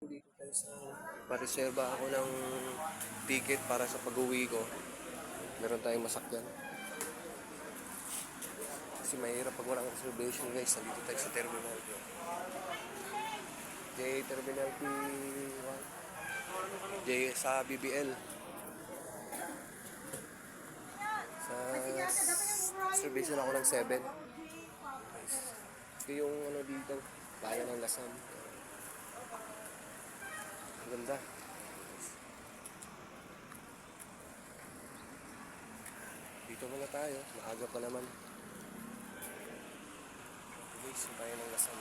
Dito tayo sa pareserba ako ng ticket para sa pag-uwi ko. Meron tayong masakyan. Kasi mahirap pag walang reservation guys. Dito tayo sa terminal. Terminal P1. Sa BBL. Sa reservation ako ng 7. Ito yung ano dito. Bayan ng Lasam. Ang ganda. Dito muna tayo. Maaga pa naman. Guys, bayan ng Lasam.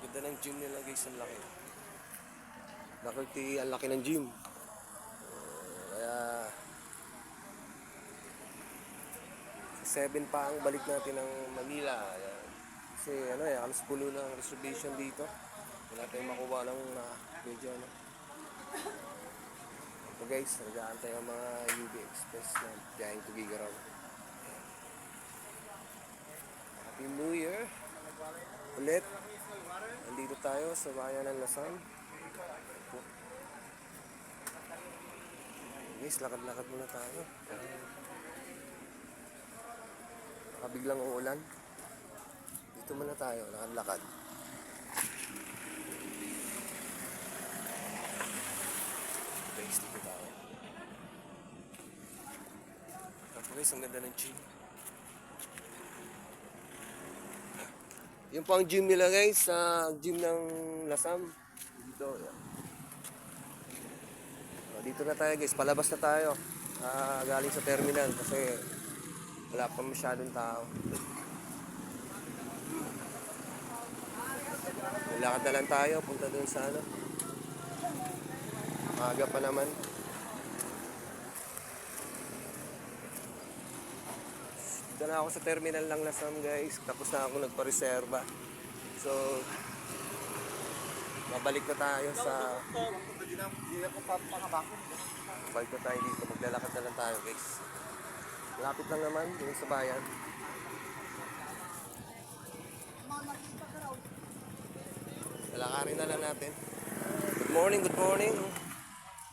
Ganda ng gym nila guys. Ang laki. Ang laki ng gym. Kaya sa 7 pa ang balik natin ng Manila. Kasi halos puno na ang reservation dito. Wala tayong makuha ng medyo So guys, nag-aantay ang mga UB Express na biyaheng to Gigaraw. Happy New Year! Ulit, nandito tayo sa bayan ng Lasam. Guys, lakad-lakad muna tayo. Biglang uulan. Dito muna tayo, lakad-lakad. Guys, dito tayo. Tapos guys, ang ganda ng gym. Yung po ang gym nila guys, sa gym ng Lasam. Dito, yan. Dito na tayo guys, palabas na tayo. Galing sa terminal kasi wala pa masyadong tao. Lakad na lang tayo, punta dun sa maaga pa naman. Dito na ako sa terminal ng Lasam guys. Tapos na ako nagpa-reserva. So, babalik na tayo sa balik na tayo dito. Maglalakad na lang tayo guys. Lapit lang naman dito sa bayan. Lalakarin na lang natin. Good morning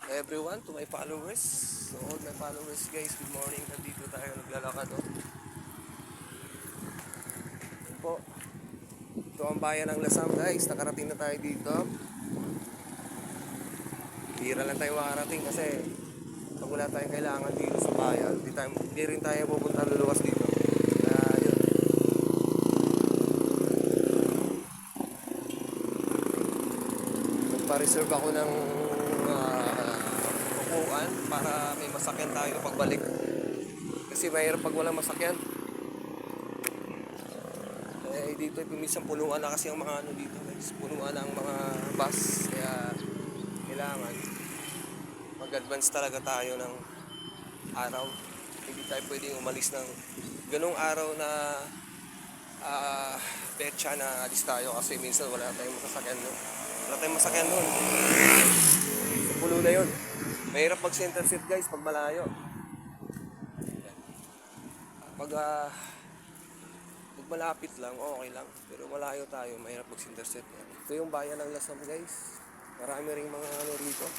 everyone, to my followers. So all my followers guys, good morning. Nandito tayo naglalakad. Po. Ito ang bayan ng Lasam guys. Nakarating na tayo dito. Bira lang tayo makarating kasi pag wala tayong kailangan dito sa bayan, hindi rin tayo pupunta luluwas dito. Yun. Nagpa-reserve ako ng upuan para may masakyan tayo pagbalik. Kasi mahirap pag walang masakyan. Dito minsan punuan na kasi ang mga dito guys. Punuan na ang mga bus. Kaya kailangan mag-advance talaga tayo ng araw. Hindi tayo pwedeng umalis ng ganung araw na petsa na alis tayo kasi minsan wala tayong masakyan doon. Wala tayong masakyan doon. So, puno na yun. Mahirap mag center seat guys pag malayo. Pag malapit lang, okay lang. Pero malayo tayo, mahirap mag center seat. Ito yung bayan ng Lasam guys. Marami ring mga rito.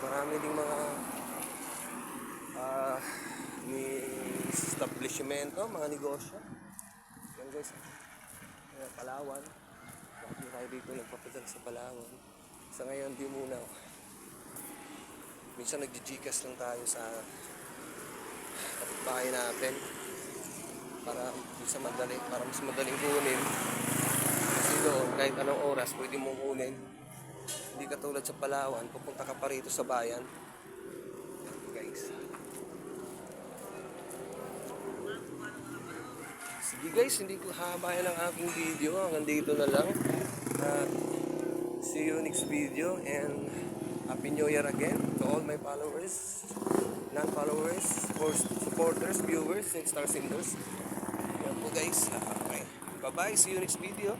Marami ding mga establishmento, mga negosyo. Yan guys. Palawan. Bakit tayo dito nagpapadal sa Palawan? Sa ngayon, di muna. Minsan nagjijikas lang tayo sa kapitbahay natin. Para mas madaling kunin. Kasi doon, kahit anong oras, pwede mong kunin. Hindi katulad sa Palawan, pupunta ka pa rito sa bayan. Guys. Sige guys, hindi ko habayan ang aking video. Hanggang dito na lang. See you next video and Happy New Year again to all my followers, non-followers, supporters, viewers, and star senders. Yan po guys. Okay. Bye-bye. See you next video.